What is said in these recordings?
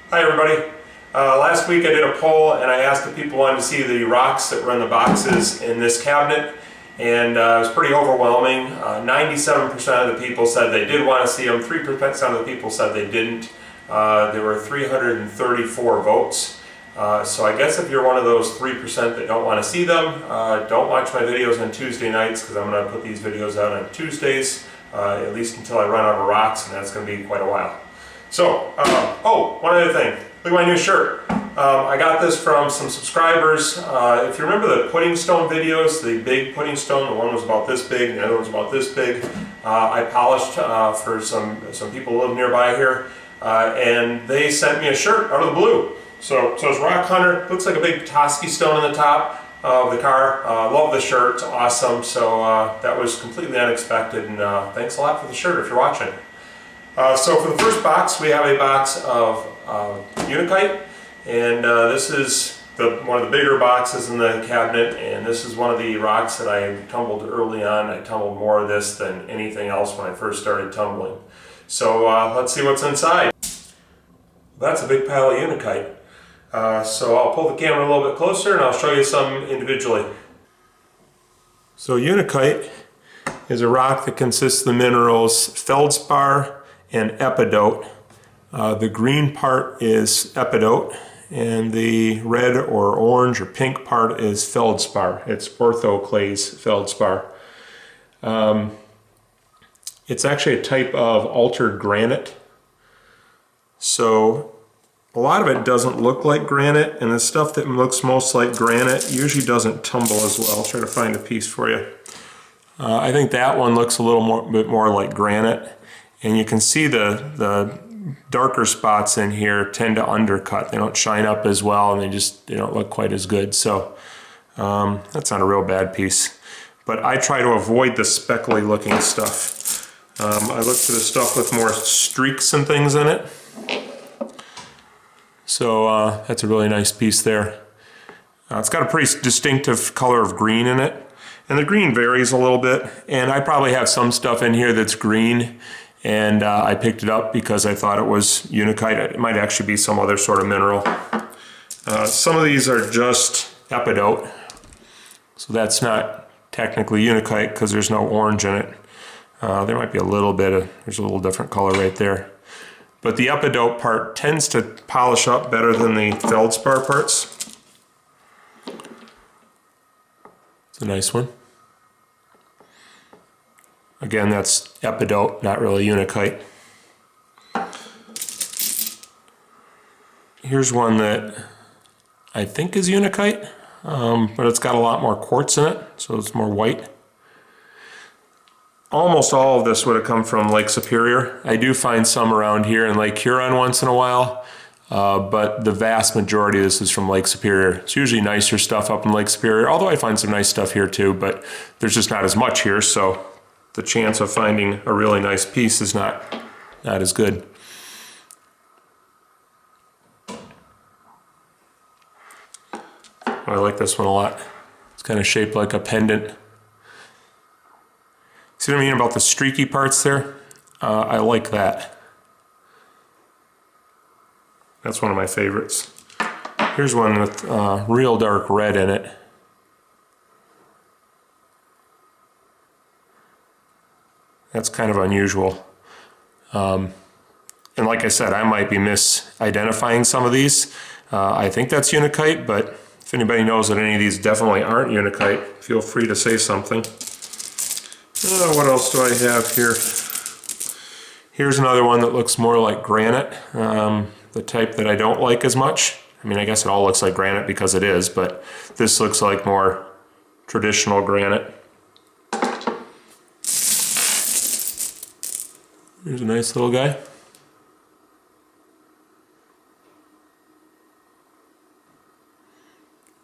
Hi everybody. Last week I did a poll and I asked if people wanted to see the rocks that were in the boxes in this cabinet, and it was pretty overwhelming. 97% of the people said they did want to see them, 3% of the people said they didn't. There were 334 votes. So I guess if you're one of those 3% that don't want to see them, don't watch my videos on Tuesday nights, because I'm going to put these videos out on Tuesdays, at least until I run out of rocks, and that's going to be quite a while. So, oh, one other thing. Look at my new shirt. I got this from some subscribers. If you remember the pudding stone videos, the big pudding stone, the one was about this big, and the other one was about this big. I polished for some people who live nearby here, and they sent me a shirt out of the blue. So it's Rock Hunter. Looks like a big Toski stone on the top of the car. Love the shirt. It's awesome. So that was completely unexpected, and thanks a lot for the shirt if you're watching. So for the first box, we have a box of Unakite, and this is one of the bigger boxes in the cabinet, and this is one of the rocks that I tumbled early on. I tumbled more of this than anything else when I first started tumbling. So let's see what's inside. That's a big pile of Unakite. So I'll pull the camera a little bit closer and I'll show you some individually. So Unakite is a rock that consists of the minerals feldspar and epidote. The green part is epidote, and the red or orange or pink part is feldspar. It's orthoclase feldspar. It's actually a type of altered granite. So a lot of it doesn't look like granite, and the stuff that looks most like granite usually doesn't tumble as well. I'll try to find a piece for you. I think that one looks a little bit more like granite. And you can see the darker spots in here tend to undercut. They don't shine up as well, and they don't look quite as good. So that's not a real bad piece. But I try to avoid the speckly looking stuff. I look for the stuff with more streaks and things in it. So that's a really nice piece there. It's got a pretty distinctive color of green in it. And the green varies a little bit. And I probably have some stuff in here that's green. And I picked it up because I thought it was Unakite. It might actually be some other sort of mineral. Some of these are just epidote. So that's not technically Unakite because there's no orange in it. There might be a little bit of, there's a little different color right there. But the epidote part tends to polish up better than the feldspar parts. It's a nice one. Again, that's epidote, not really Unakite. Here's one that I think is Unakite, but it's got a lot more quartz in it, so it's more white. Almost all of this would have come from Lake Superior. I do find some around here in Lake Huron once in a while, but the vast majority of this is from Lake Superior. It's usually nicer stuff up in Lake Superior, although I find some nice stuff here too, but there's just not as much here, so the chance of finding a really nice piece is not as good. I like this one a lot. It's kind of shaped like a pendant. See what I mean about the streaky parts there? I like that. That's one of my favorites. Here's one with real dark red in it. That's kind of unusual. And like I said, I might be misidentifying some of these. I think that's Unakite, but if anybody knows that any of these definitely aren't Unakite, feel free to say something. What else do I have here? Here's another one that looks more like granite, the type that I don't like as much. I mean, I guess it all looks like granite because it is, but this looks like more traditional granite. Here's a nice little guy.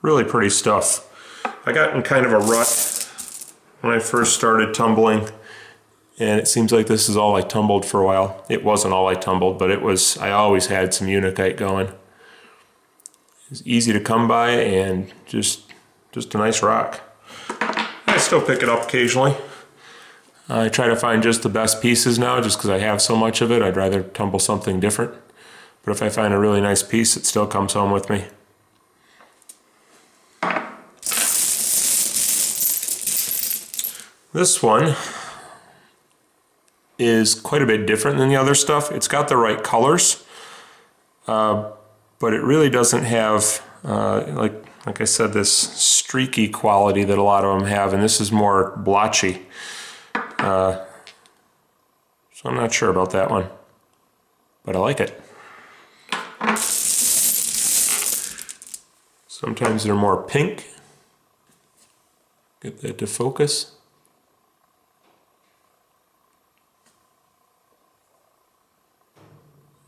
Really pretty stuff. I got in kind of a rut when I first started tumbling, and it seems like this is all I tumbled for a while. It wasn't all I tumbled, but it was, I always had some Unakite going. It's easy to come by and just a nice rock. I still pick it up occasionally. I try to find just the best pieces now, just because I have so much of it. I'd rather tumble something different. But if I find a really nice piece, it still comes home with me. This one is quite a bit different than the other stuff. It's got the right colors, but it really doesn't have, like I said, this streaky quality that a lot of them have, and this is more blotchy. So I'm not sure about that one, but I like it. Sometimes they're more pink. Get that to focus.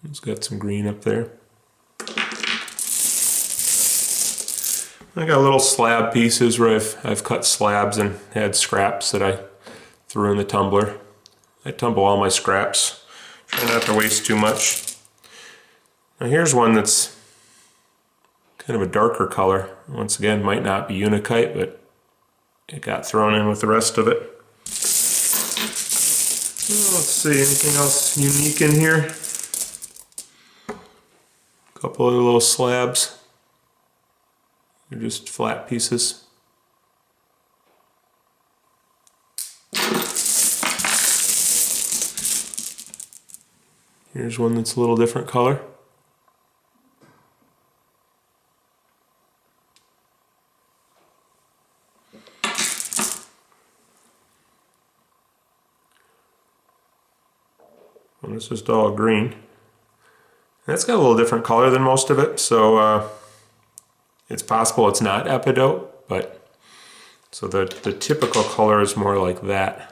It's got some green up there. I got little slab pieces where I've cut slabs and had scraps that I threw in the tumbler. I tumble all my scraps. Try not to waste too much. Now here's one that's kind of a darker color. Once again, might not be Unakite, but it got thrown in with the rest of it. Let's see, anything else unique in here? A couple of little slabs. They're just flat pieces. Here's one that's a little different color. And it's just all green. That's got a little different color than most of it, so it's possible it's not Epidote, but so the typical color is more like that.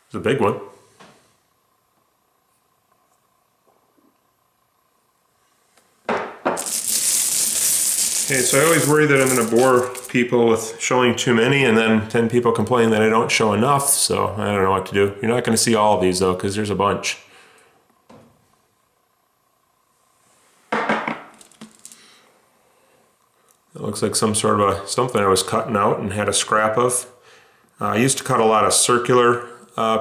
It's a big one. Okay, so I always worry that I'm going to bore people with showing too many, and then 10 people complain that I don't show enough, so I don't know what to do. You're not going to see all of these though, because there's a bunch. That looks like some sort of something I was cutting out and had a scrap of. I used to cut a lot of circular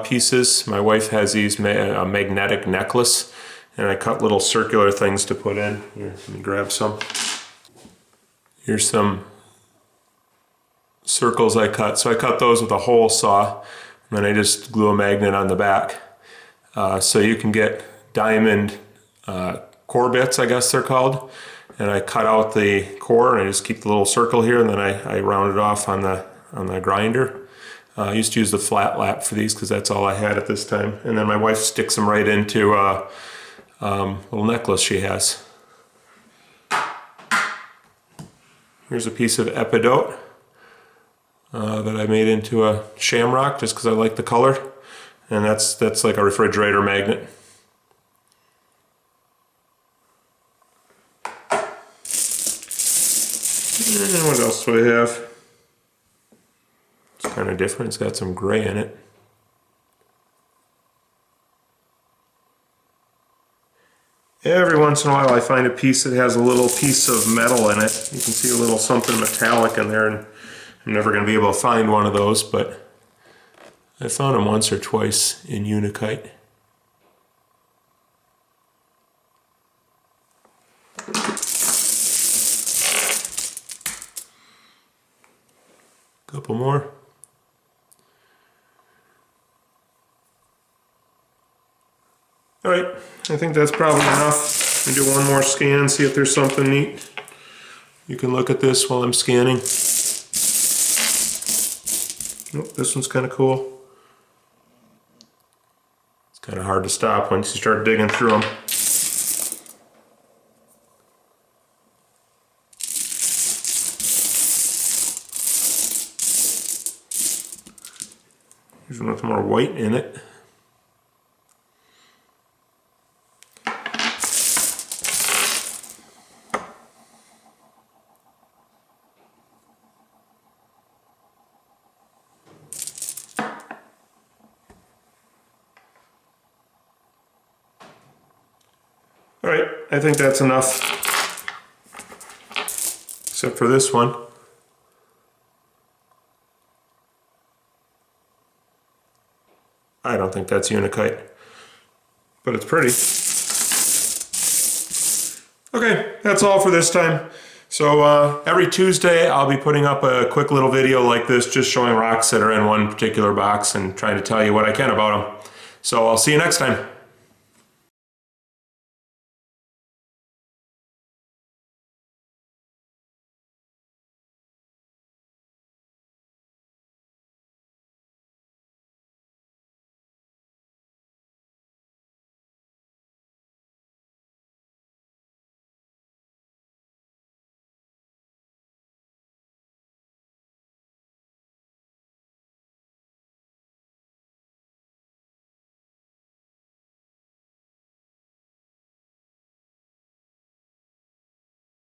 pieces. My wife has these a magnetic necklace, and I cut little circular things to put in. Here, let me grab some. Here's some circles I cut. So I cut those with a hole saw, and then I just glue a magnet on the back. So you can get diamond core bits, I guess they're called. And I cut out the core, and I just keep the little circle here, and then I round it off on the grinder. I used to use the flat lap for these because that's all I had at this time. And then my wife sticks them right into a little necklace she has. Here's a piece of Epidote that I made into a shamrock just because I like the color. And that's like a refrigerator magnet. And what else do I have? It's kind of different. It's got some gray in it. Every once in a while I find a piece that has a little piece of metal in it. You can see a little something metallic in there, and I'm never going to be able to find one of those, but I found them once or twice in Unakite. Couple more. Alright, I think that's probably enough. Let me do one more scan, see if there's something neat. You can look at this while I'm scanning. Oh, this one's kind of cool. It's kind of hard to stop once you start digging through them. Here's one with more white in it. All right, I think that's enough, except for this one. I don't think think that's Unakite. But it's pretty. Okay, that's all for this time. So every Tuesday I'll be putting up a quick little video like this, just showing rocks that are in one particular box and trying to tell you what I can about them. So I'll see you next time.